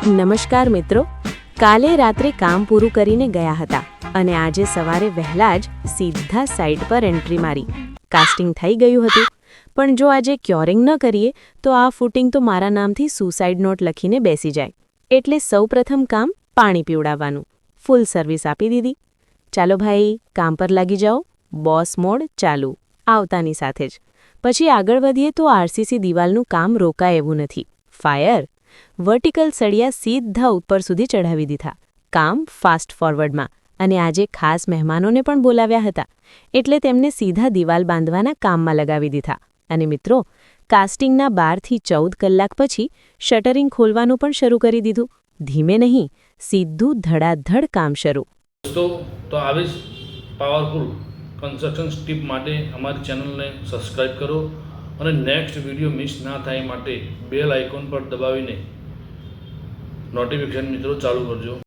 નમસ્કાર મિત્રો, કાલે રાત્રે કામ પૂરું કરીને ગયા હતા અને આજે સવારે વહેલા જ સીધા સાઇટ પર એન્ટ્રી મારી. કાસ્ટિંગ થઈ ગયું હતું, પણ જો આજે ક્યોરિંગ ન કરીએ તો આ ફૂટિંગ તો મારા નામથી સુસાઇડ નોટ લખીને બેસી જાય. એટલે સૌપ્રથમ કામ પાણી પીવડાવવાનું. ફૂલ સર્વિસ આપી દીધી. ચાલો ભાઈ, કામ પર લાગી જાઓ. બોસ મોડ ચાલુ. આવતાની સાથે જ પછી આગળ વધીએ તો આરસીસી દિવાલનું કામ રોકાય એવું નથી. ફાયર વર્ટિકલ સળિયા સીધા ઉપર સુધી ચઢાવી દીધા. કામ ફાસ્ટ ફોરવર્ડમાં. અને આજે ખાસ મહેમાનોને પણ બોલાવ્યા હતા, એટલે તેમને સીધા દિવાલ બાંધવાના કામમાં લગાવી દીધા. અને મિત્રો, કાસ્ટિંગના 12 થી 14 કલાક પછી શટરિંગ ખોલવાનું પણ શરૂ કરી દીધું. ધીમે નહીં, સીધું ધડાધડ કામ શરૂ. દોસ્તો, તો આવી જ પાવરફુલ કન્સ્ટ્રક્શન ટીપ માટે અમારી ચેનલને સબસ્ક્રાઈબ કરો અને નેક્સ્ટ વિડીયો મિસ ના થાય માટે બેલ આઇકોન પર દબાવીને નોટિફિકેશન મિત્રો ચાલુ કરજો.